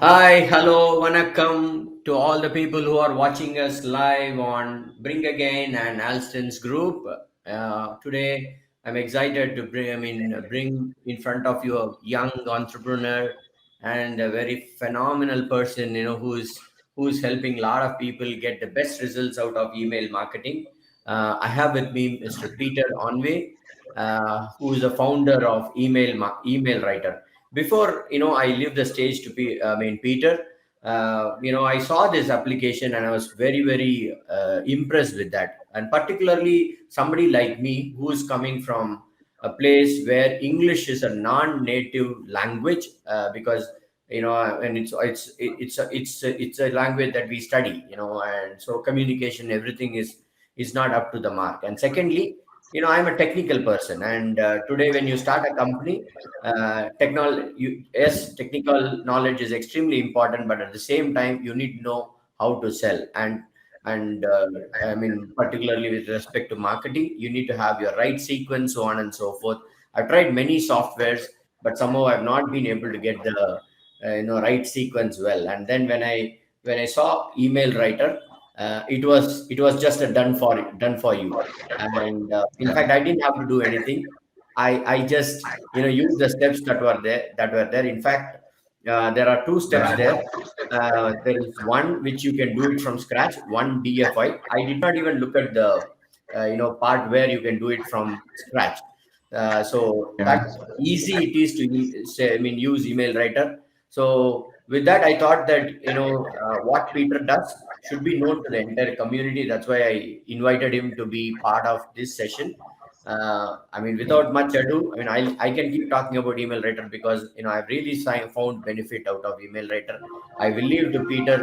Hi, hello, vanakkam to all the people who are watching us live on Bring Again and Alston's group. Today, I'm excited to bring in front of you a young entrepreneur and a very phenomenal person, who's helping a lot of people get the best results out of email marketing. I have with me Mr. Peter Onway, who is the founder of Email Writer. Before I leave the stage to Peter. I saw this application and I was very very impressed with that, and particularly somebody like me who's coming from a place where English is a non-native language, because and it's a language that we study, and so communication, everything is not up to the mark. And secondly, I'm a technical person, and today when you start a company, yes, technical knowledge is extremely important, but at the same time you need to know how to sell. And particularly with respect to marketing, you need to have your right sequence, so on and so forth. I've tried many softwares, but somehow I've not been able to get the right sequence well. And then when I saw Email Writer, it was just a done for you. And in fact, I didn't have to do anything. I just use the steps that were there. In fact, there are two steps there. There is one which you can do it from scratch, one DFI. I did not even look at the part where you can do it from scratch. So Yeah. that easy it is to use Email Writer. So with that, I thought that what Peter does should be known to the entire community. That's why I invited him to be part of this session. Without much ado, I can keep talking about Email Writer, because I've really found benefit out of Email Writer. I will leave to Peter,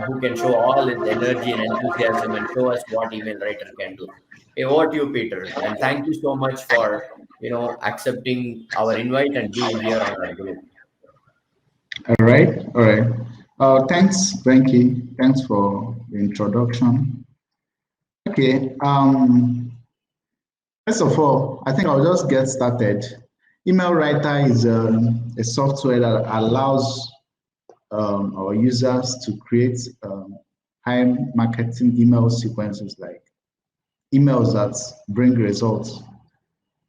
who can show all his energy and enthusiasm and show us what Email Writer can do. Hey, over to you, Peter, and thank you so much for accepting our invite and being here on our group. All right. All right. Thanks, Frankie. Thanks for the introduction. Okay. First of all, I think I'll just get started. Email Writer is a software that allows our users to create high marketing email sequences, like emails that bring results.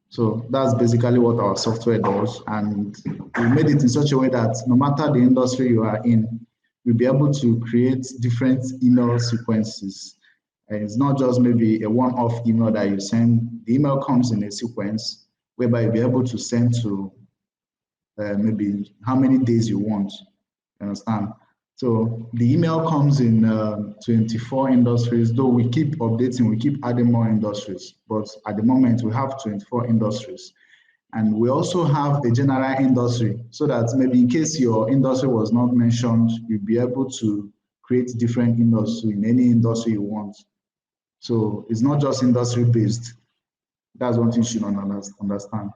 So that's basically what our software does. And we made it in such a way that no matter the industry you are in, you'll be able to create different email sequences. And it's not just maybe a one-off email that you send. The email comes in a sequence whereby you'll be able to send to maybe how many days you want. You understand? So the email comes in 24 industries, though we keep updating, we keep adding more industries. But at the moment, we have 24 industries. And we also have a general industry, so that maybe in case your industry was not mentioned, you'll be able to create different industry in any industry you want. So it's not just industry based. That's one thing you should understand.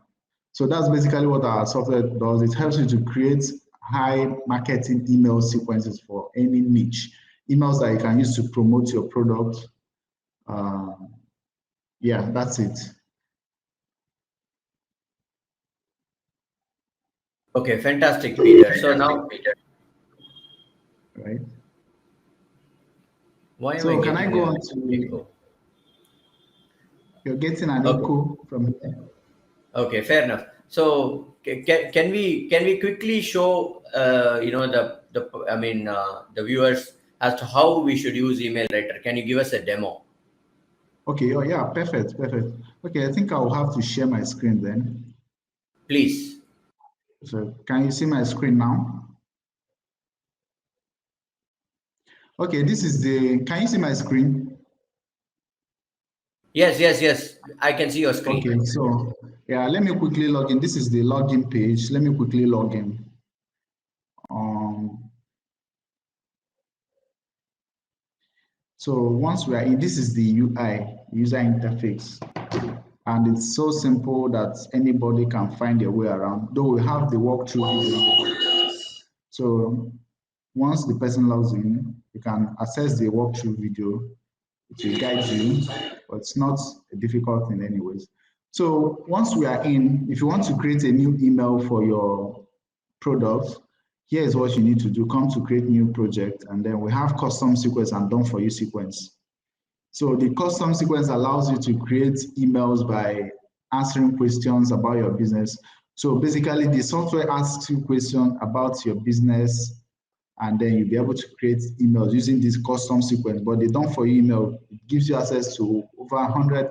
So that's basically what our software does. It helps you to create high marketing email sequences for any niche. Emails that you can use to promote your product. Uh, yeah, that's it. Okay, fantastic, Peter. So now, Right. why am I So can I getting go a on to, echo? you're getting an Okay. echo from here? Okay, fair enough. So can we quickly show the viewers as to how we should use Email Writer? Can you give us a demo, Okay, oh yeah, perfect, perfect. Okay, I think I'll have to share my screen then. please? So can you see my screen now? Okay, this is can you see my screen? Yes, yes, yes. I can see your Okay, screen. so yeah, let me quickly log in. This is the login page. Let me quickly log in. Um, so once we are in, this is the UI, user interface, and it's so simple that anybody can find their way around. Though we have the walkthrough video. So once the person logs in, you can access the walkthrough video. It will guide you, but it's not a difficult thing anyways. So once we are in, if you want to create a new email for your product, Here's what you need to do. Come to create new project, and then we have custom sequence and done for you sequence. So the custom sequence allows you to create emails by answering questions about your business. So basically the software asks you questions about your business, and then you'll be able to create emails using this custom sequence. But the done for you email, it gives you access to over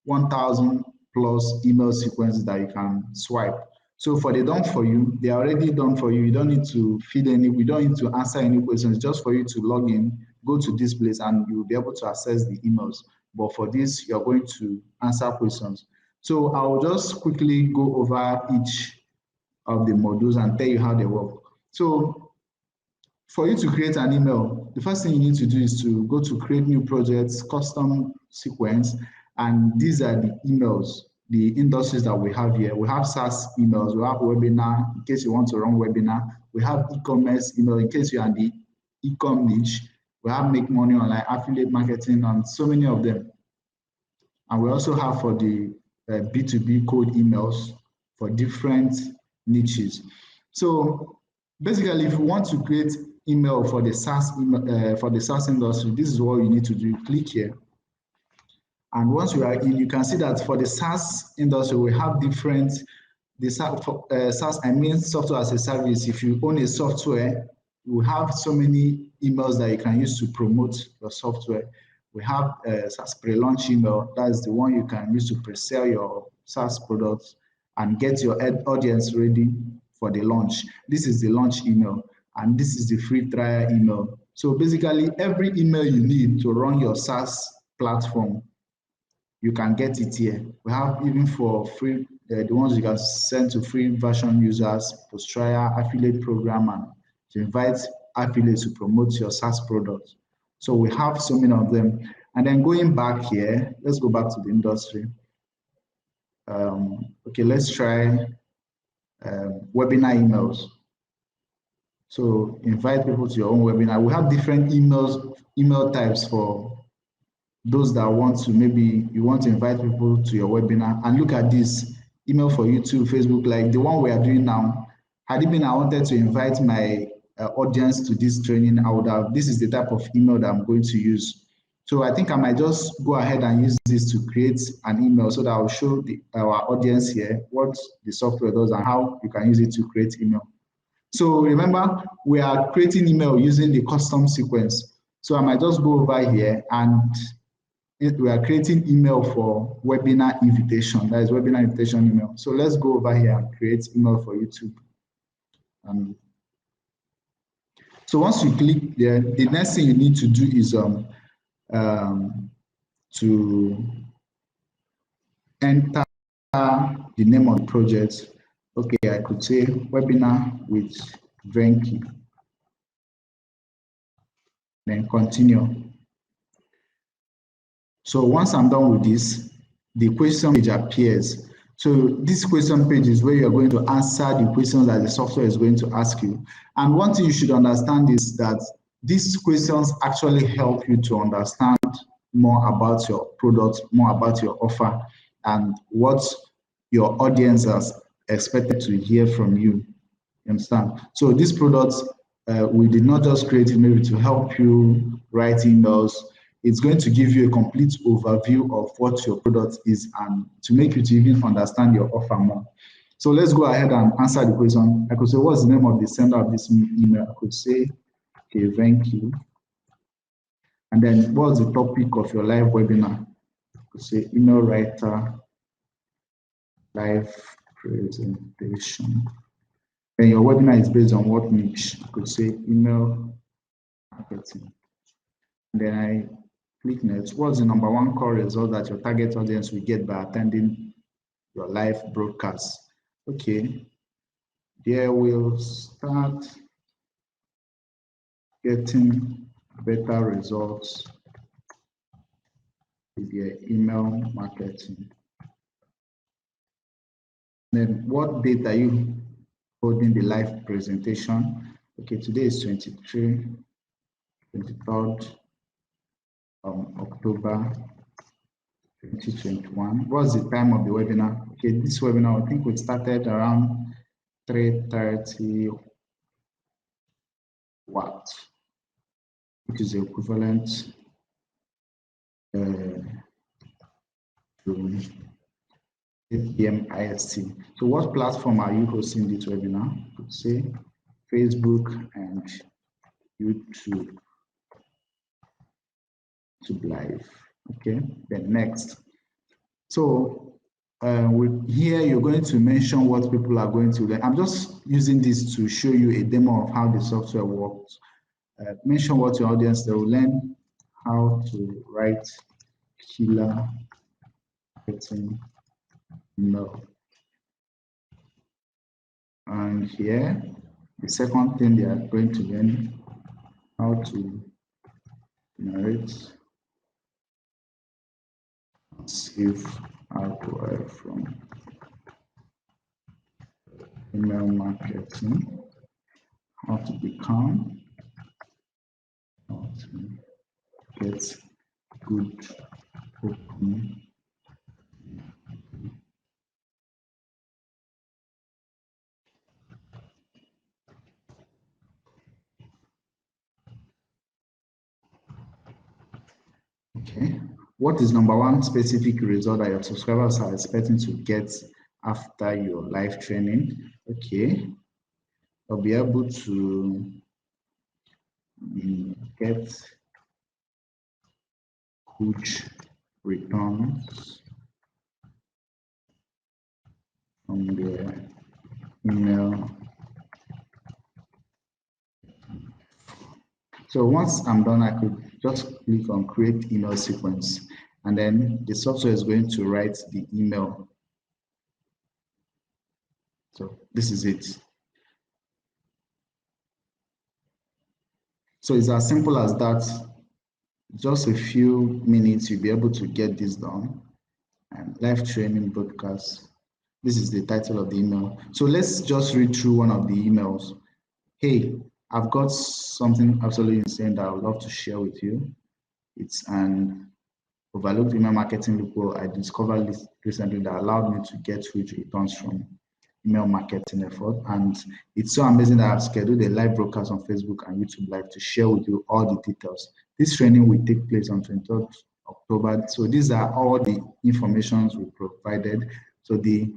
1,000 plus email sequences that you can swipe. So for the done for you, they are already done for you. You don't need to feed any, we don't need to answer any questions, just for you to log in, go to this place, and you'll be able to access the emails. But for this, you're going to answer questions. So I'll just quickly go over each of the modules and tell you how they work. So for you to create an email, the first thing you need to do is to go to create new projects, custom sequence, and these are the emails, the industries that we have here. We have SaaS emails, we have webinar in case you want to run webinar, we have e-commerce email in case you're in the e-com niche, we have make money online, affiliate marketing, and so many of them. And we also have for the B2B code emails for different niches. So basically, if you want to create email for the SaaS for the SaaS industry, this is what you need to do. Click here. And once you are in, you can see that for the SaaS industry, we have different, the SaaS, I mean software as a service. If you own a software, you have so many emails that you can use to promote your software. We have SaaS pre-launch email. That is the one you can use to pre-sell your SaaS products and get your audience ready for the launch. This is the launch email, and this is the free trial email. So basically, every email you need to run your SaaS platform, you can get it here. We have even for free, the ones you can send to free version users, post-trial, affiliate program, and to invite affiliates to promote your SaaS product. So we have so many of them. And then going back here, let's go back to the industry. Okay, let's try webinar emails. So invite people to your own webinar. We have different email types for those that want to, maybe you want to invite people to your webinar. And look at this email for YouTube, Facebook, like the one we are doing now. Had it been I wanted to invite my audience to this training, I would have, this is the type of email that I'm going to use. So I think I might just go ahead and use this to create an email so that I'll show our audience here what the software does and how you can use it to create email. So remember, we are creating email using the custom sequence. So I might just go over here, and we are creating email for webinar invitation. That is webinar invitation email. So let's go over here and create email for YouTube. So once you click there, the next thing you need to do is to enter the name of the project. Okay, I could say webinar with Venki. Then continue. So once I'm done with this, the question page appears. So this question page is where you're going to answer the questions that the software is going to ask you. And one thing you should understand is that these questions actually help you to understand more about your product, more about your offer, and what your audience is expected to hear from you. You understand? So this product, we did not just create it maybe to help you write emails. It's going to give you a complete overview of what your product is and to make you to even understand your offer more. So let's go ahead and answer the question. I could say, what's the name of the sender of this email? I could say, okay, thank you. And then what's the topic of your live webinar? I could say email writer, live presentation. And your webinar is based on what niche? I could say email marketing. And then I click next. What's the number one core result that your target audience will get by attending your live broadcast? Okay, there will start getting better results with your email marketing. Then what date are you holding the live presentation? Okay, today is 23rd October 2021. What's the time of the webinar? Okay, this webinar, I think we started around 3:30 watt, which is equivalent to 8 p.m. IST. So what platform are you hosting this webinar? Could say Facebook and YouTube live. Okay, then next. So here you're going to mention what people are going to learn. I'm just using this to show you a demo of how the software works. Mention what your audience, they will learn how to write killer marketing email. And here, the second thing they are going to learn how to generate save ROI from email marketing, how to become, how to get good open. Okay, what is number one specific result that your subscribers are expecting to get after your live training? Okay, they'll be able to get huge returns from their email. So once I'm done, I could just click on create email sequence, and then the software is going to write the email. So this is it. So it's as simple as that. Just a few minutes, you'll be able to get this done. And live training broadcast. This is the title of the email. So let's just read through one of the emails. Hey, I've got something absolutely insane that I would love to share with you. It's an overlooked email marketing loophole I discovered recently that allowed me to get huge returns from email marketing effort. And it's so amazing that I've scheduled a live broadcast on Facebook and YouTube Live to share with you all the details. This training will take place on 23rd October. So these are all the informations we provided. So the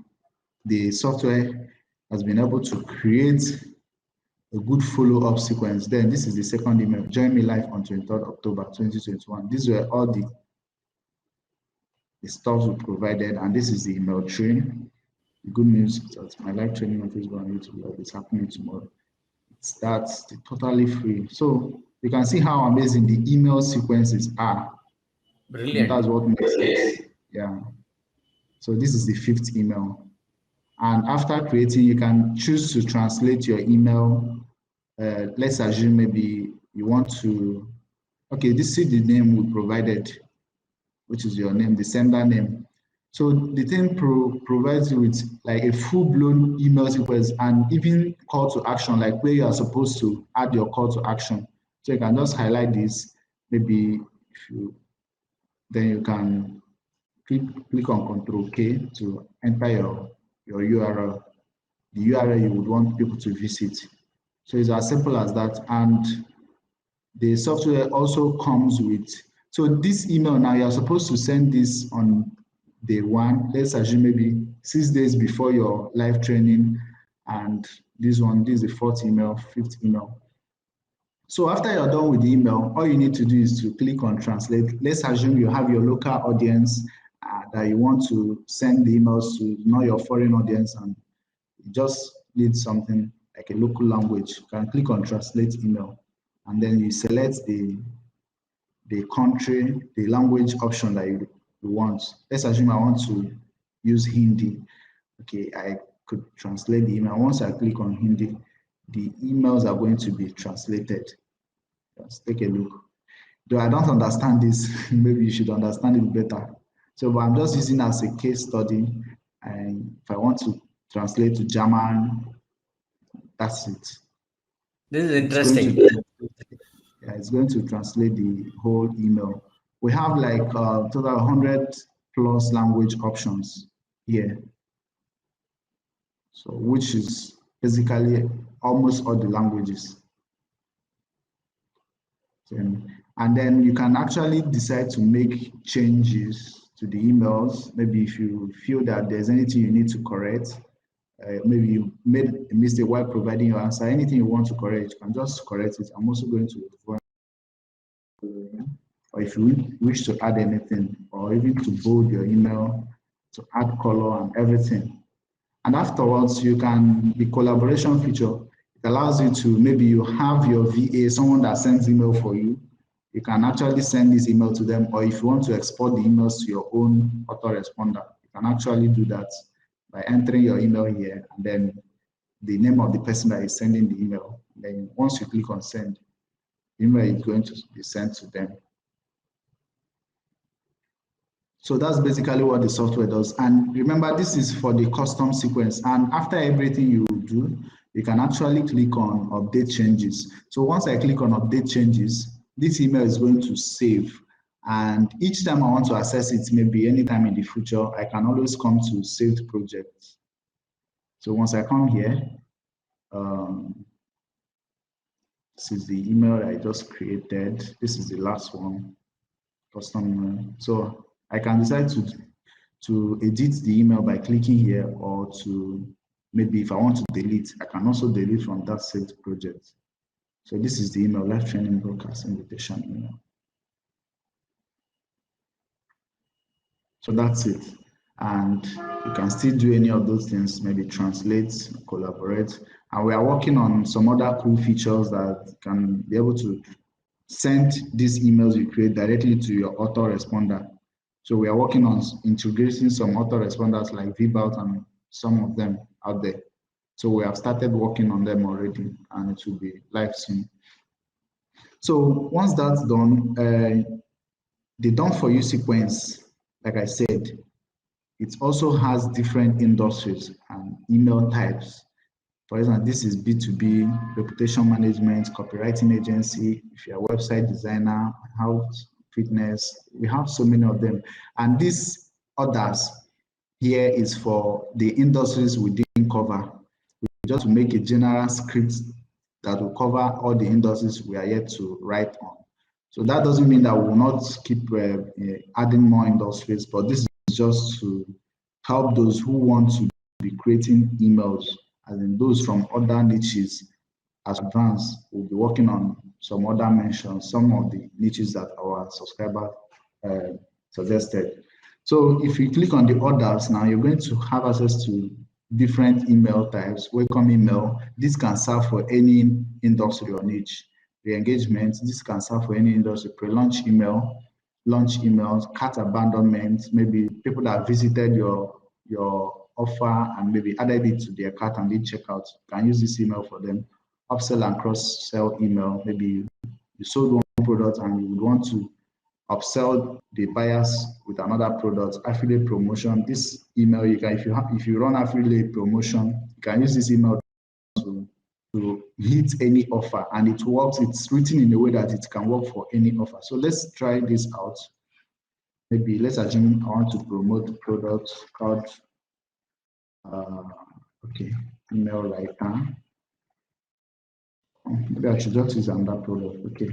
software has been able to create a good follow-up sequence. Then this is the second email. Join me live on 23rd October 2021. These were all the stuff we provided, and this is the email train. The good news is that my live training on Facebook and YouTube Live is happening tomorrow. It starts totally free. So you can see how amazing the email sequences are. And Brilliant. that's what makes it. Yeah. So this is the fifth email. And after creating, you can choose to translate your email. Let's assume maybe you want to, okay, this is the name we provided, which is your name, the sender name. So the thing provides you with like a full-blown email sequence and even call to action, like where you are supposed to add your call to action. So you can just highlight this. Maybe if you, then you can click on Control K to enter your URL, the URL you would want people to visit. So it's as simple as that. And the software also comes with, so this email now, you're supposed to send this on day one. Let's assume maybe 6 days before your live training. And this is the fourth email, fifth email. So after you're done with the email, all you need to do is to click on translate. Let's assume you have your local audience that you want to send the emails to, not your foreign audience, and you just need something like a local language. You can click on translate email, and then you select the country, the language option that you want. Let's assume I want to use Hindi. Okay, I could translate the email. Once I click on Hindi, the emails are going to be translated. Just take a look. Though I don't understand this, maybe you should understand it better. So but I'm just using as a case study. And if I want to translate to German, that's it. This is It's going interesting. to it's going to translate the whole email. We have like total 100 plus language options here. So which is basically almost all the languages. And then you can actually decide to make changes to the emails. Maybe if you feel that there's anything you need to correct, maybe you made a mistake while providing your answer, anything you want to correct, you can just correct it. I'm also going to, or if you wish to add anything, or even to bold your email, to add color and everything. And afterwards, you can, the collaboration feature, it allows you to, maybe you have your VA, someone that sends email for you. You can actually send this email to them, or if you want to export the emails to your own autoresponder, you can actually do that by entering your email here and then the name of the person that is sending the email. Then once you click on send, the email is going to be sent to them. So that's basically what the software does. And remember, this is for the custom sequence. And after everything you do, you can actually click on update changes. So once I click on update changes, this email is going to save. And each time I want to access it, maybe anytime in the future, I can always come to saved projects. So once I come here, this is the email that I just created. This is the last one, custom email. So I can decide to edit the email by clicking here, or to, maybe if I want to delete, I can also delete from that saved project. So this is the email, live training broadcast invitation email. So that's it. And you can still do any of those things, maybe translate, collaborate. And we are working on some other cool features that can be able to send these emails you create directly to your autoresponder. So we are working on integrating some autoresponders like VBout and some of them out there. So we have started working on them already, and it will be live soon. So once that's done, the done for you sequence, like I said, it also has different industries and email types. For example, this is B2B, reputation management, copywriting agency. If you're a website designer, health, fitness, we have so many of them. And these others here is for the industries we didn't cover. We just to make a general script that will cover all the industries we are yet to write on. So that doesn't mean that we will not keep adding more industries, but this is just to help those who want to be creating emails, as in those from other niches. As advanced, we'll be working on some other mentions, some of the niches that our subscriber suggested. So if you click on the others now, you're going to have access to different email types. Welcome email, this can serve for any industry or niche. Re-engagement, this can serve for any industry. Pre-launch email, launch emails, cart abandonment, maybe people that visited your offer and maybe added it to their cart and did checkout, can use this email for them. Upsell and cross-sell email, maybe you sold one product and you would want to upsell the buyers with another product. Affiliate promotion, this email, you can, if you run affiliate promotion, you can use this email to hit any offer, and it works. It's written in a way that it can work for any offer. So let's try this out. Maybe let's assume I want to promote products called okay, email writer. Maybe I should just use another product. Okay,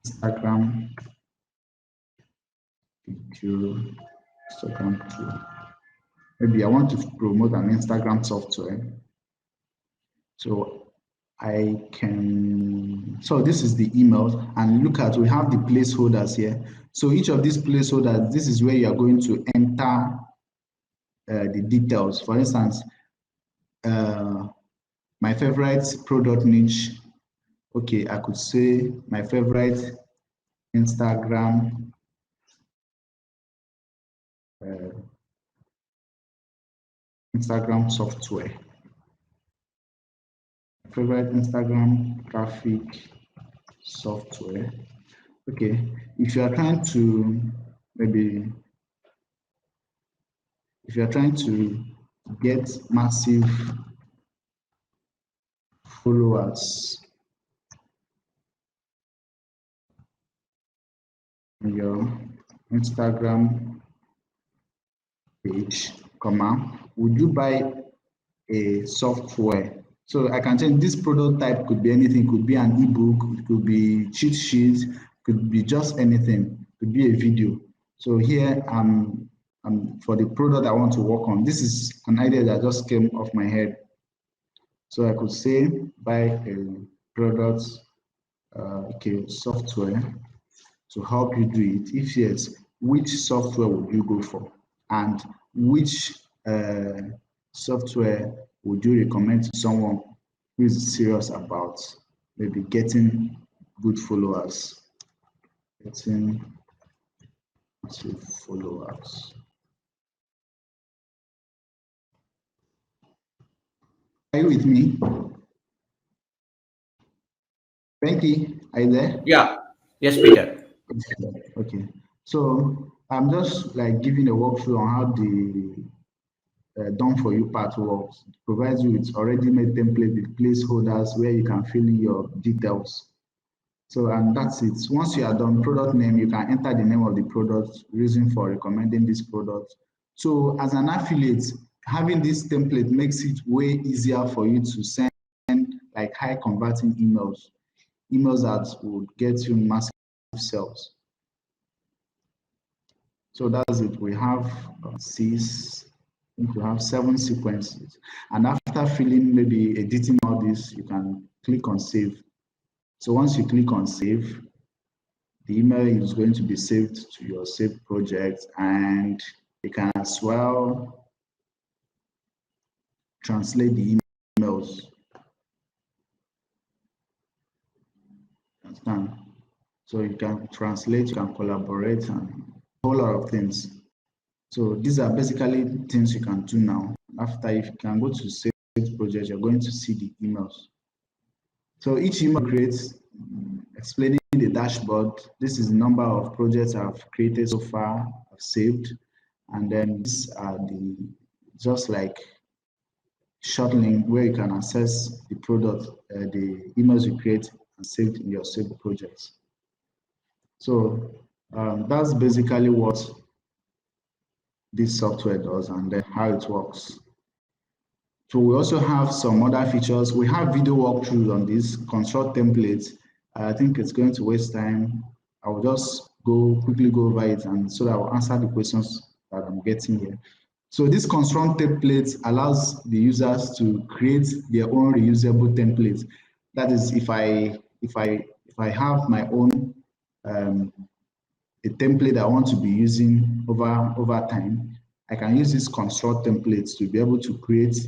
Instagram video, Instagram tool. Maybe I want to promote an Instagram software. So I can, so this is the email, and look at, we have the placeholders here. So each of these placeholders, this is where you are going to enter the details. For instance, my favorite product niche. Okay, I could say my favorite Instagram Instagram software. Favorite Instagram graphic software. Okay, if you are trying to maybe if you are trying to get massive followers on your Instagram page, comma, would you buy a software So I can change this prototype, could be anything, could be an ebook, it could be cheat sheet, could be just anything, could be a video. So here I'm for the product I want to work on. This is an idea that just came off my head. So I could say buy a product, okay, software to help you do it. If yes, which software would you go for? And which software would you recommend to someone who is serious about maybe getting good followers? Getting massive followers. Are you with me? Becky, are you there? Yeah. Yes, Peter. Okay. So I'm just like giving a walkthrough on how the done for you part works. It provides you with already made template with placeholders where you can fill in your details. So, and that's it. Once you are done, product name, you can enter the name of the product, reason for recommending this product. So as an affiliate, having this template makes it way easier for you to send like high converting emails that would get you massive sales. So that's it. We have six, I think we have 7 sequences. And after filling, maybe editing all this, you can click on save. So once you click on save, the email is going to be saved to your saved project, and you can as well translate the emails. Understand? So you can translate, you can collaborate, and a whole lot of things. So these are basically things you can do now. After, if you can go to save project, you're going to see the emails. So each email creates explaining the dashboard. This is the number of projects I've created so far, I've saved. And then these are the, just like short link where you can access the product, the emails you create and saved in your saved projects. So that's basically what this software does and then how it works. So we also have some other features. We have video walkthroughs on this construct templates. I think it's going to waste time. I will just quickly go over it, and so that I will answer the questions that I'm getting here. So this construct template allows the users to create their own reusable templates. That is, if I have my own a template I want to be using over time, I can use this construct templates to be able to create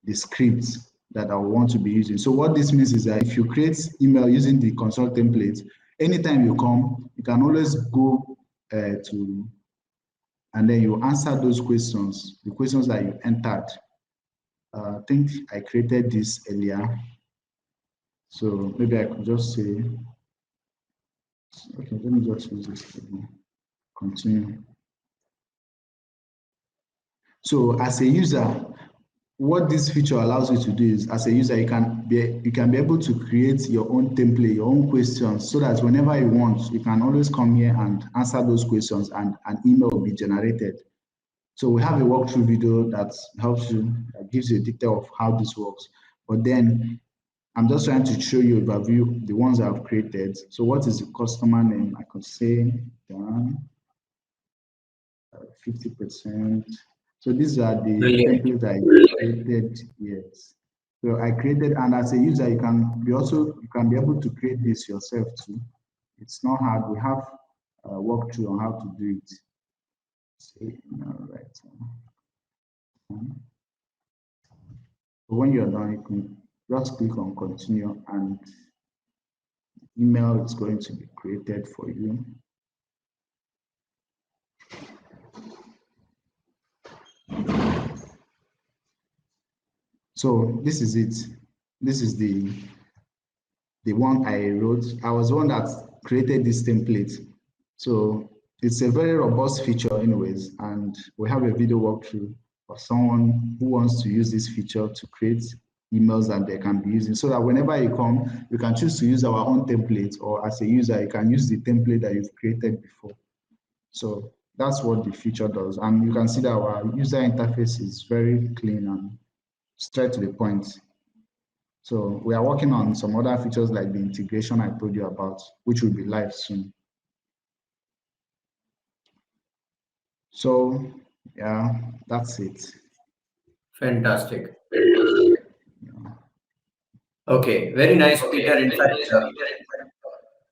the scripts that I want to be using. So what this means is that if you create email using the construct template, anytime you come, you can always go to, and then you answer those questions, the questions that you entered. I think I created this earlier. So maybe I could just say, okay, let me just use this again. Continue. So as a user, what this feature allows you to do is, as a user, you can be able to create your own template, your own questions, so that whenever you want, you can always come here and answer those questions, and an email will be generated. So we have a walkthrough video that helps you, that gives you a detail of how this works. But then I'm just trying to show you overview the ones I've created. So what is the customer name? I could say done 50%. So these are the Brilliant. templates I created. Yes. So I created, and as a user, you can be able to create this yourself too. It's not hard. We have a walkthrough on how to do it. Say, all right. So when you're done, you can just click on continue, and email is going to be created for you. So this is it. This is the one I wrote. I was the one that created this template. So it's a very robust feature anyways, and we have a video walkthrough for someone who wants to use this feature to create emails that they can be using, so that whenever you come, you can choose to use our own template, or as a user, you can use the template that you've created before. So that's what the feature does. And you can see that our user interface is very clean and straight to the point. So we are working on some other features like the integration I told you about, which will be live soon. So yeah, that's it. Fantastic. Okay, very nice, Peter. In fact,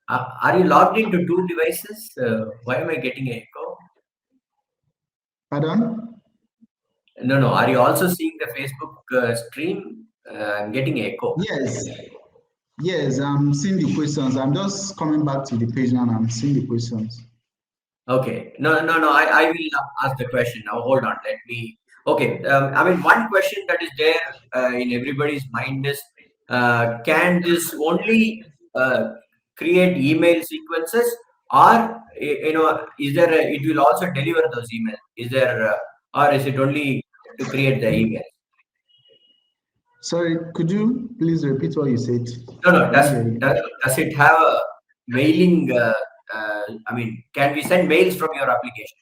are you logged into two devices? Why am I getting an echo? Pardon? No, no. Are you also seeing the Facebook stream? I'm getting echo. Yes, yes, I'm seeing the questions. I'm just coming back to the page now and I'm seeing the questions. Okay. No, no, no. I will ask the question now. Hold on. Let me. Okay. I mean, one question that is there in everybody's mind is, can this only create email sequences, or is there? It will also deliver those emails. Is there, or is it only to create the email? Sorry, could you please repeat what you said? No, no. I didn't hear you. Does it have a mailing? I mean, can we send mails from your application?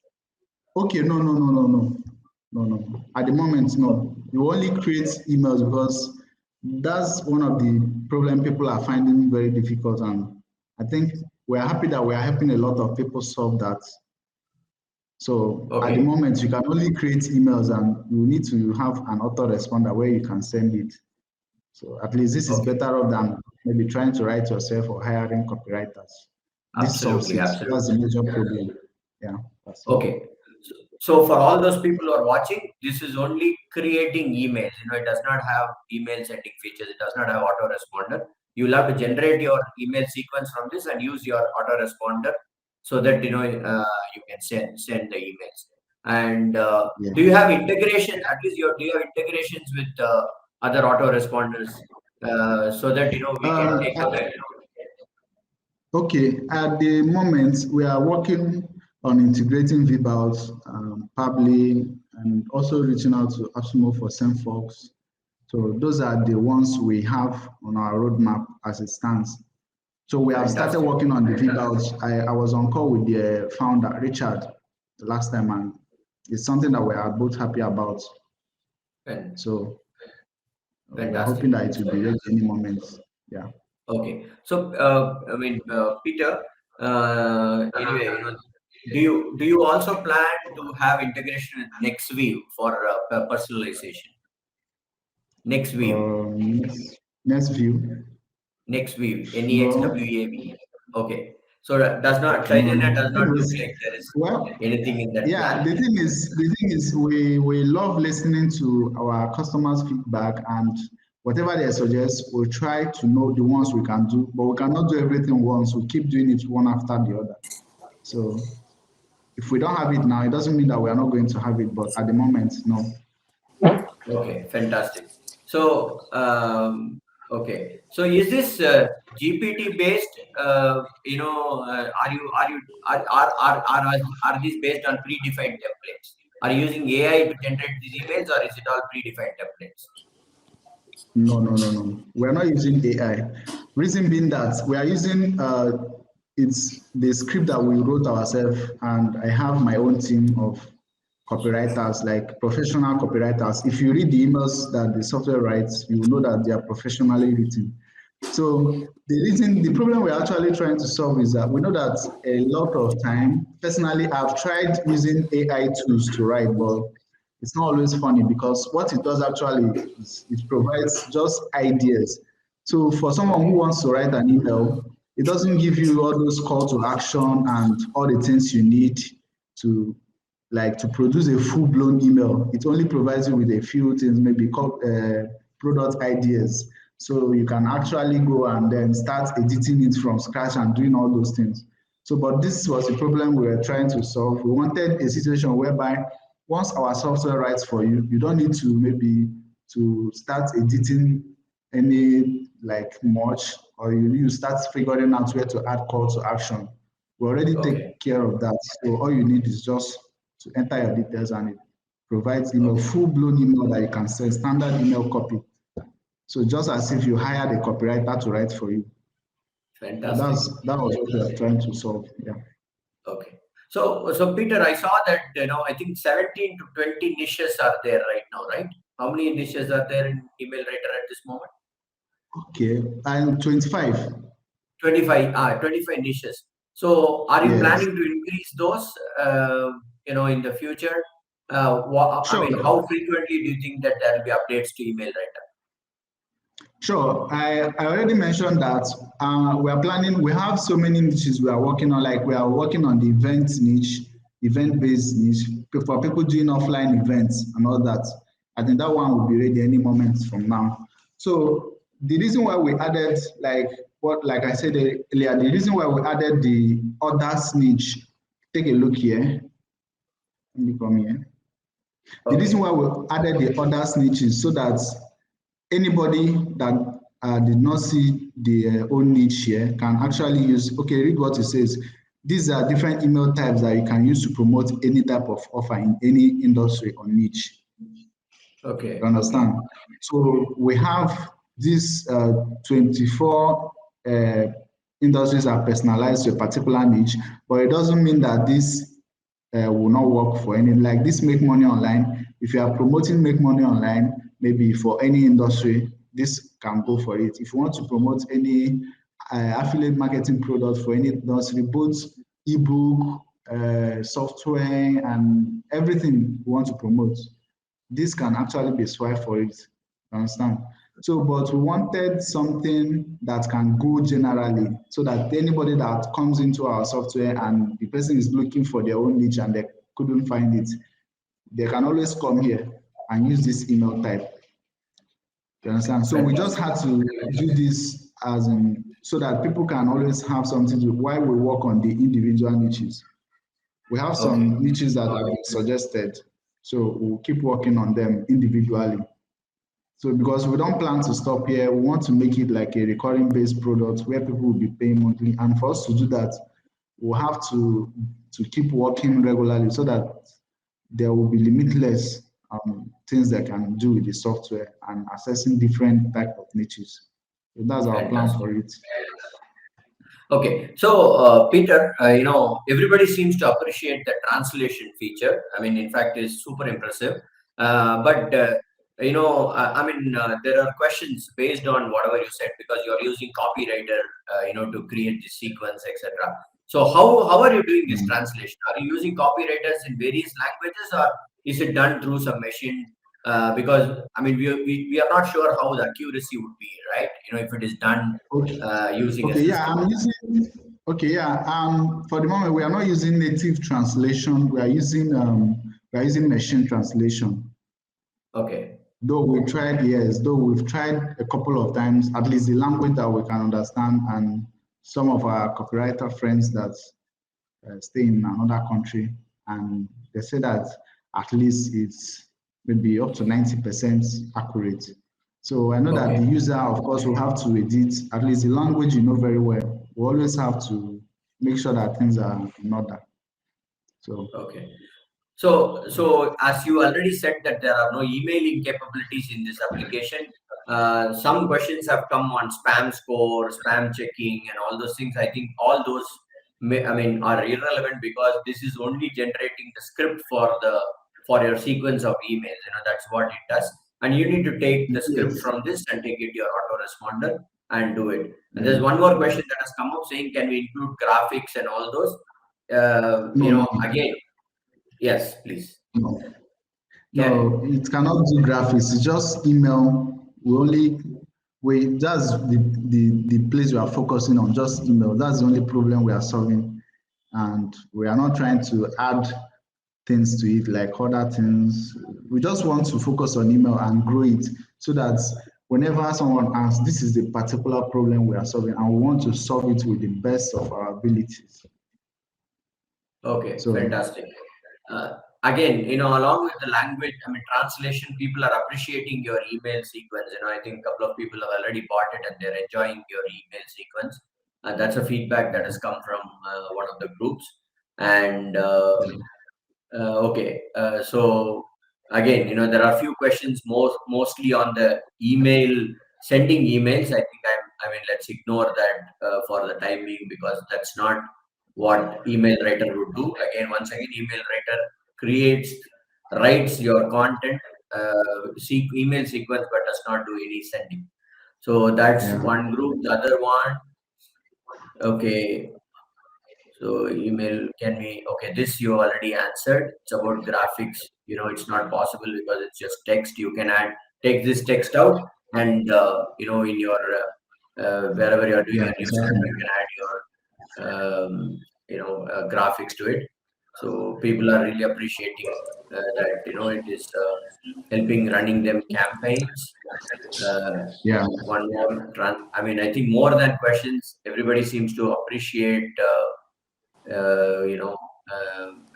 Okay, no, no, no, no, no, no, no. At the moment, no. You only create emails because that's one of the problem people are finding very difficult, and I think we are happy that we are helping a lot of people solve that. So at the Okay. moment, you can only create emails, and you need to have an autoresponder where you can send it. So at least this is Okay. better off than maybe trying to write yourself or hiring copywriters. This solves Absolutely. it. That's Absolutely. the major problem. Yeah, that's it. Okay. So for all those people who are watching, this is only creating emails. It does not have email sending features. It does not have autoresponder. You'll have to generate your email sequence from this and use your autoresponder so that you can send the emails. And Yeah. do you have integration? At least do you have integrations with other autoresponders so that we can take Uh, away? okay, at the moment, we are working on integrating VBALs, Pably, and also reaching out to Optimo for SendFox. So those are the ones we have on our roadmap as it stands. So we have started Fantastic. working on the VBALs. I was on call with the founder, Richard, the last time, and it's something that we are both happy about. Fan- So we are hoping Fantastic. that it will be ready any moment. Yeah. Okay. So, I mean, Peter, anyway, do you also plan to have integration with NextView for personalization? NextView, Next view. NextView, No, NEXWAV. Okay. So that does not no, Trajana no. does not look like there is Well, anything in that yeah, plan. the thing is we love listening to our customers' feedback, and whatever they suggest, we'll try to know the ones we can do, but we cannot do everything once. We keep doing it one after the other. So if we don't have it now, it doesn't mean that we are not going to have it, but at the moment, no. Okay, fantastic. So, okay. So, is this GPT based? Are these based on predefined templates? Are you using AI to generate these emails, or is it all predefined templates? No, no, no, no. We're not using AI. Reason being that we are using it's the script that we wrote ourselves, and I have my own team of copywriters, like professional copywriters. If you read the emails that the software writes, you will know that they are professionally written. So the problem we're actually trying to solve is that we know that a lot of time, personally, I've tried using AI tools to write, but it's not always funny because what it does actually is it provides just ideas. So for someone who Okay. wants to write an email, it doesn't give you all those call to action and all the things you need to to produce a full-blown email. It only provides you with a few things, maybe called product ideas. So you can actually go and then start editing it from scratch and doing all those things. So, but this was a problem we were trying to solve. We wanted a situation whereby once our software writes for you, you don't need to maybe to start editing any much, or you start figuring out where to add call to action. We already Okay. take care of that. So all you need is just to enter your details, and it provides email, Okay. full-blown email that you can send, standard email copy. So just as if you hired a copywriter to write for you. So Fantastic. that was what we are trying to solve. Yeah. Okay. So Peter, I saw that I think 17 to 20 niches are there right now, right? How many niches are there in email writer at this moment? Okay, and 25. 25 niches. So are you Yes, planning to increase those, in the future? I sure. mean, how frequently do you think that there will be updates to email writer? Sure. I already mentioned that we are planning, we have so many niches we are working on, like we are working on the event niche, event-based niche, for people doing offline events and all that. I think that one will be ready any moment from now. So the reason why we added, like I said earlier, the reason why we added the others niche, take a look here. Let me come here. The reason Okay. why we added the others niche is so that anybody that did not see the own niche here can actually use, okay, read what it says. These are different email types that you can use to promote any type of offer in any industry or niche. You Okay. Okay. understand? So we have these 24 uh, industries are personalized to a particular niche, but it doesn't mean that this will not work for any, like this make money online. If you are promoting make money online, maybe for any industry, this can go for it. If you want to promote any affiliate marketing product for any industry, both ebook, software, and everything you want to promote, this can actually be swiped for it. You understand? So, but we wanted something that can go generally so that anybody that comes into our software and the person is looking for their own niche and they couldn't find it, they can always come here and use this email type. You understand? So we just Fantastic. had to do this as in so that people can always have something to while we work on the individual niches. We have Okay. some niches that have been suggested, so we'll keep working on them individually. So because we don't plan to stop here, we want to make it like a recurring based product where people will be paying monthly. And for us to do that, we'll have to keep working regularly so that there will be limitless things they can do with the software and accessing different type of niches. So that's our plan Fantastic. for it. Okay, so Peter, everybody seems to appreciate the translation feature. I mean, in fact, it's super impressive. But there are questions based on whatever you said because you are using copywriter, to create the sequence, etc. So how are you doing this Mm. translation? Are you using copywriters in various languages, or is it done through some machine? Because I mean, we are not sure how the accuracy would be, right? If it is done Okay. using a Okay, yeah, system. I'm using, okay, yeah, for the moment, we are not using native translation. We are using machine translation. Okay. Though we tried, yes, though we've tried a couple of times, at least the language that we can understand, and some of our copywriter friends that stay in another country, and they say that at least it's maybe up to 90% accurate. So I know that the Okay. user, of course, will have to edit at least the language you know very well. We always have to make sure that things are in order. So Okay. So as you already said that there are no emailing capabilities in this application, some questions have come on spam score, spam checking, and all those things. I think all those, are irrelevant because this is only generating the script for your sequence of emails. That's what it does, and you need to take the script yes, from this and take it to your autoresponder and do it. And yeah. there's one more question that has come up saying, can we include graphics and all those? No, no, Again, yes, please. no. Can. No, it cannot do graphics. It's just email. We that's the place we are focusing on, just email. That's the only problem we are solving. And we are not trying to add things to it like other things. We just want to focus on email and grow it so that whenever someone asks, this is the particular problem we are solving, and we want to solve it with the best of our abilities. Okay, So fantastic. Again, along with the language, translation, people are appreciating your email sequence. I think a couple of people have already bought it and they're enjoying your email sequence. That's a feedback that has come from one of the groups. And okay. So again, there are a few questions mostly on the email, sending emails. Let's ignore that for the time being because that's not what email writer would do. Again, once again, email writer writes your content email sequence but does not do any sending. So that's Yeah. one group. The other one, okay. So email can we, okay, this you already answered. It's about graphics. It's not possible because it's just text. You can take this text out and, in your, wherever you're doing Yeah, a newsletter, exactly. you can add your, graphics to it. So people are really appreciating that, it is helping running them campaigns. Uh, Yeah. one more, I mean, I think more than questions, everybody seems to appreciate. I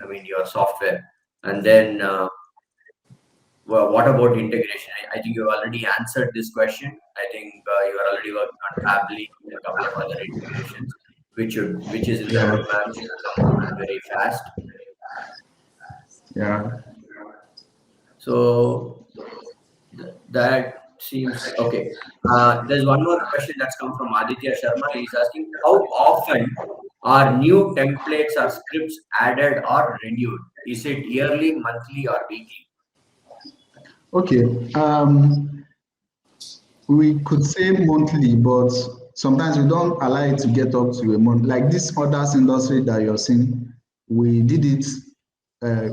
mean, your software. And then, well, what about integration? I think you already answered this question. I think you are already working on Fably and a couple of other integrations, which is in the Yeah. roadmap, should come very fast. Yeah. So that seems okay. There's one more question that's come from Aditya Sharma. He's asking, how often are new templates or scripts added or renewed? Is it yearly, monthly, or weekly? Okay. We could say monthly, but sometimes we don't allow it to get up to a month. Like this others industry that you're seeing, we did it.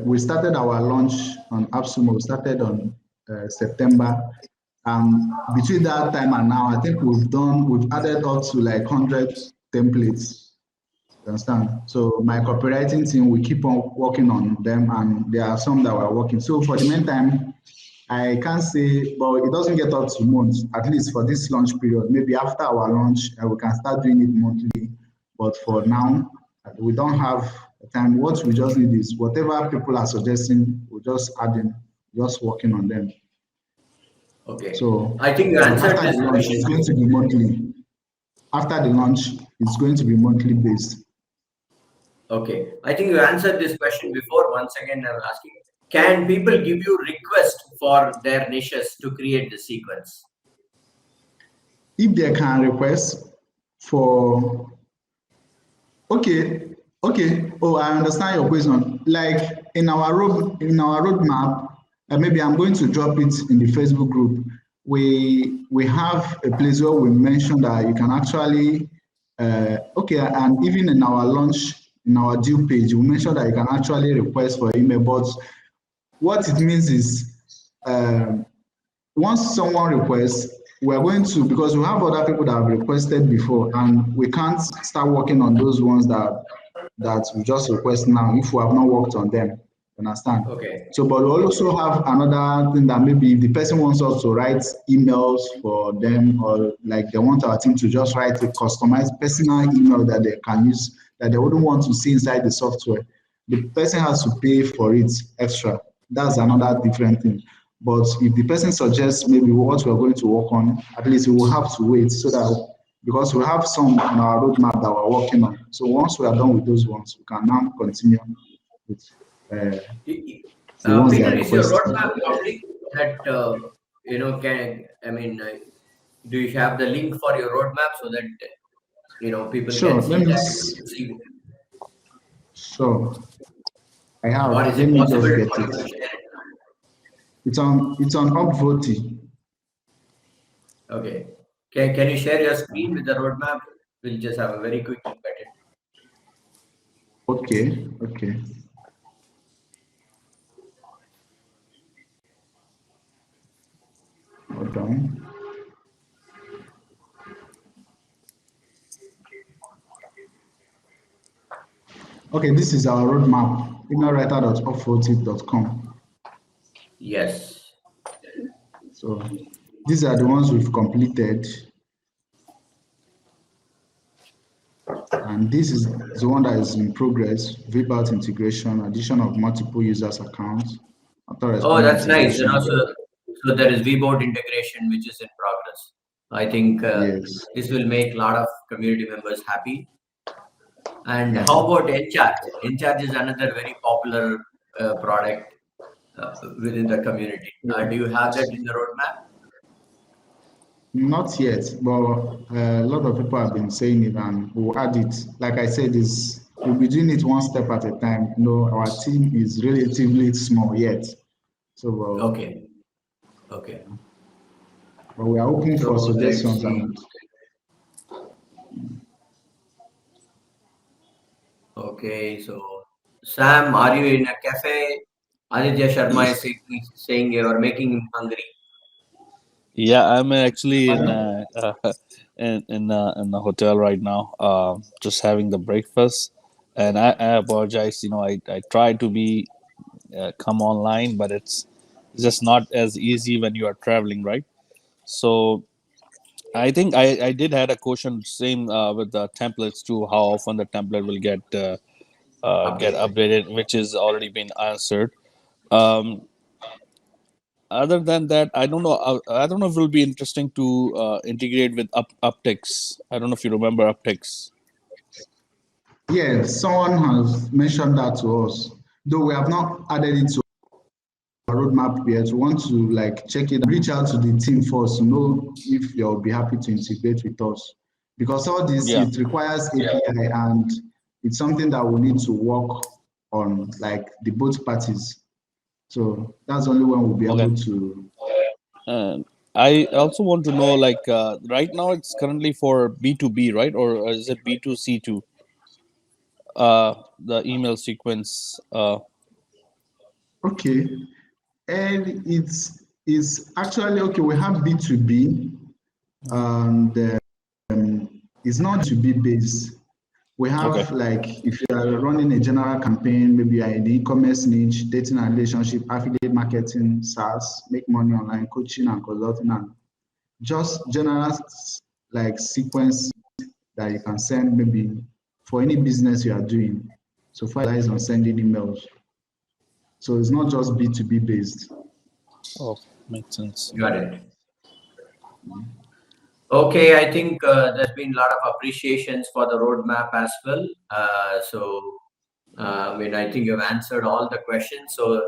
We started our launch on AppSumo. We started on September. Between that time and now, I think we've added up to like 100 templates. You understand? So my copywriting team, we keep on working on them, and there are some that we're working. So for the meantime, I can't say, but it doesn't get up to months, at least for this launch period. Maybe after our launch, we can start doing it monthly. But for now, we don't have time. What we just need is whatever people are suggesting, we're just adding, just working on them. Okay. So I think you answered after the this launch, question it's going to before. be monthly. After the launch, it's going to be monthly based. Okay. I think you answered this question before. Once again, I'm asking, can people give you request for their niches to create the sequence? If they can request for, okay, okay. Oh, I understand your question. Like in our roadmap, maybe I'm going to drop it in the Facebook group. We have a place where we mention that you can actually okay, and even in our launch, in our due page, we mention that you can actually request for email. But what it means is um, once someone requests, we're going to, because we have other people that have requested before, and we can't start working on those ones that we just request now if we have not worked on them. Understand? Okay. So, but we also have another thing that maybe if the person wants us to write emails for them, or like they want our team to just write a customized personal email that they can use, that they wouldn't want to see inside the software, the person has to pay for it extra. That's another different thing. But if the person suggests maybe what we're going to work on, at least we will have to wait so that, because we have some on our roadmap that we're working on. So once we are done with those ones, we can now continue with uh, the ones they Peter, are is your requesting. roadmap public? That can I mean, do you have the link for your roadmap so that people Sure, can let see me, that, see sure, I or have. is Let it me possible just get for you it. to share it? It's on Upvote. Okay. Can you share your screen with the roadmap? We'll just have a very quick look at it. Okay, okay. Hold on. Okay, this is our roadmap, emailwriter.upvote.com. Yes. So these are the ones we've completed, and this is the one that is in progress: VBAT integration, addition of multiple users accounts, Oh, autoresponder that's nice. integration. So there is VBoard integration which is in progress. I think Yes, this will make a lot of community members happy. And yeah. how about Encharge? Encharge is another very popular product within the community. Do you have that in the roadmap? Not yet, but a lot of people have been saying it, and we'll add it. Like I said, is we'll be doing it one step at a time. Our team is relatively small yet, so Okay. Okay. But we are open for So let's suggestions see. and Okay. So Sam, are you in a cafe? Aditya Sharma is saying you are making him hungry. Yeah, I'm actually pardon? in a hotel right now, just having the breakfast. And I apologize. I try to be come online, but it's just not as easy when you are traveling, right? So I think I did had a question same with the templates too. How often the template will get Updated. updated, which is already been answered. Um, Other than that, I don't know. I don't know if it will be interesting to integrate with upticks. I don't know if you remember upticks. Yeah, someone has mentioned that to us. Though we have not added it to our roadmap yet, we want to like check it, reach out to the team first to know if they'll be happy to integrate with us. Because all this Yeah. it requires API and it's something that we need to work on like the both parties. So that's only when we'll be Okay. able to. And I also want to know, like, right now it's currently for B2B, right, or is it B2C two? The email sequence. Okay. And it's actually okay. We have B2B Mhm. and it's not to be based. We Okay. have like if you are running a general campaign, maybe you are in the e-commerce niche, dating and relationship, affiliate marketing, SaaS, make money online, coaching and consulting, and just general like sequence that you can send maybe for any business you are doing. So far, that is on sending emails. So it's not just B2B based. Oh, makes sense. Got it. Okay, I think there's been a lot of appreciations for the roadmap as well. I mean, I think you've answered all the questions. So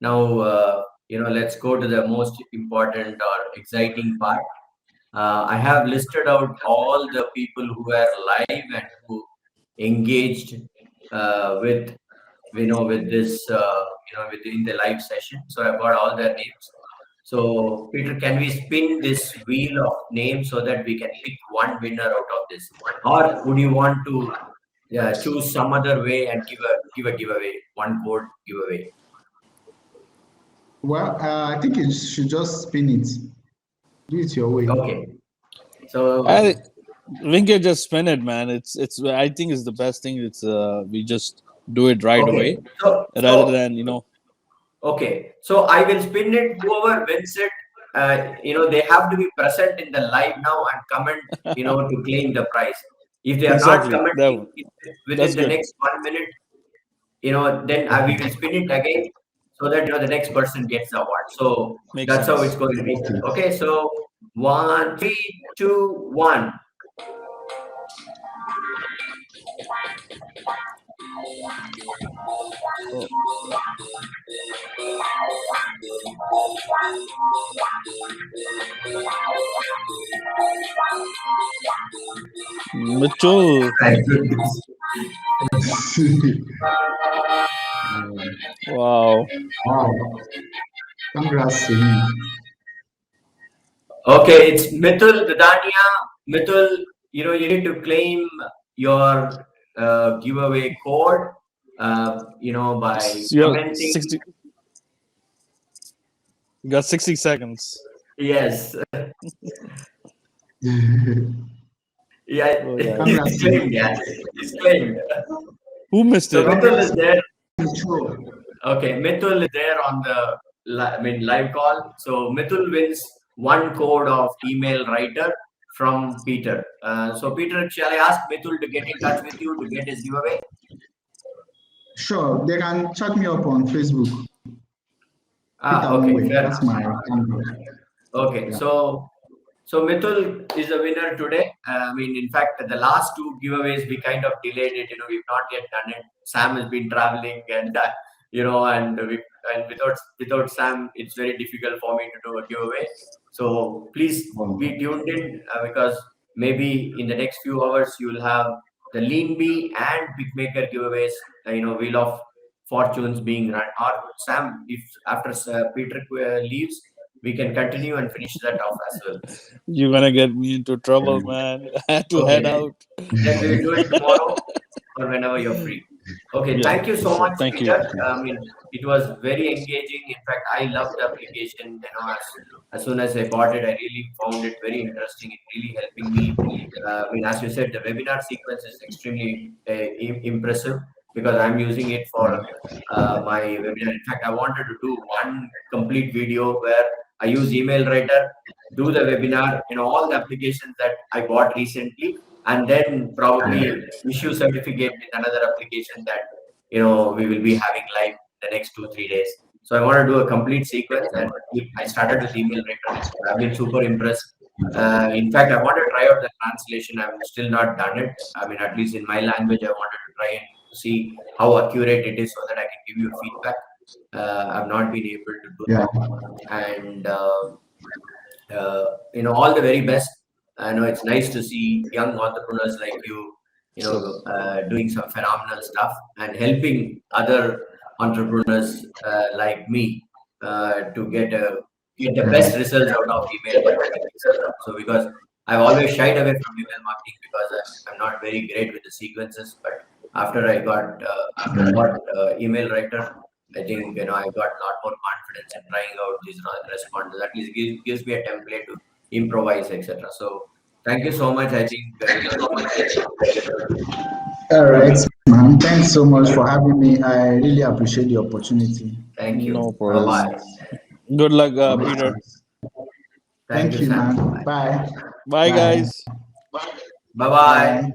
now, let's go to the most important or exciting part. I have listed out all the people who are live and who engaged with with this within the live session. So I've got all their names. So Peter, can we spin this wheel of names so that we can pick one winner out of this, or would you want to choose some other way and give a giveaway, one code giveaway? Well, I think you should just spin it. Do it your way. Okay, so I we can just spin it, man. It's. I think it's the best thing. It's we just do it right away okay, so rather than. okay, so I will spin it. Whoever wins it, they have to be present in the live now and comment, to claim the prize. If they are not Exactly. That commenting one. within That's the good. next 1 minute, then we will spin it again so that the next person gets the award. So Makes that's how it's sense. going to be. Okay. Okay, so one, three, two, one. Oh, Mitchell. My goodness. Wow. Wow. Congrats to him. Okay, it's Mithul Dadania. Mithul, you need to claim your giveaway code, by You got commenting. 60. You got 60 seconds. Yes. Yeah, Oh yeah. he's Congrats to claimed. him. Yeah, he's claimed. Who missed So it? Mithul Congrats is to there. him. Okay, Mithul is there on the live call. So Mithul wins one code of email writer from Peter. So Peter, shall I ask Mithul to get in touch with you to get his giveaway? Sure, they can chat me up on Facebook. Peter Okay, Onwe, fair that's enough. my handle. Okay, Yeah. so Mithul is the winner today. I mean, in fact, the last two giveaways we kind of delayed it. We've not yet done it. Sam has been traveling, and and without Sam, it's very difficult for me to do a giveaway. So please be Um, tuned in because maybe in the next few hours you will have the Lean Bee and Big Maker giveaways. Wheel of Fortunes being run. Or Sam, if after Peter leaves, we can continue and finish that off as well. You're gonna get me into trouble, man. I had to Okay, head out. then we will do it tomorrow or whenever you're free. Okay, Yeah, thank you for so sure. much, Thank you. Peter. I mean, it was very engaging. In fact, I loved the application. As soon as I bought it, I really found it very interesting. It really helping me. I mean, as you said, the webinar sequence is extremely impressive because I'm using it for my webinar. In fact, I wanted to do one complete video where I use email writer, do the webinar, all the applications that I bought recently, and then probably issue certificate with another application that we will be having live the next 2-3 days. So I want to do a complete sequence, and I started with email writer. I've been super impressed. In fact, I want to try out the translation. I've still not done it. I mean, at least in my language, I wanted to try and see how accurate it is so that I can give you feedback. I've not been able to do Yeah. that, and all the very best. I know it's nice to see young entrepreneurs like you, doing some phenomenal stuff and helping other entrepreneurs like me to get the best results out of email marketing, etc. So because I've always shied away from email marketing because I'm not very great with the sequences, but after I got email writer, I think I got a lot more confidence in trying out these responses. At least gives me a template to improvise, etc. So thank you so much. I think All we'll right, be. man. Thanks so much for having me. I really appreciate the opportunity. Thank No you. Bye problem. bye. Good luck, Okay. Peter. Thank Thank you, you, Sam. man. Bye. Bye, Bye. guys. Bye bye. Bye.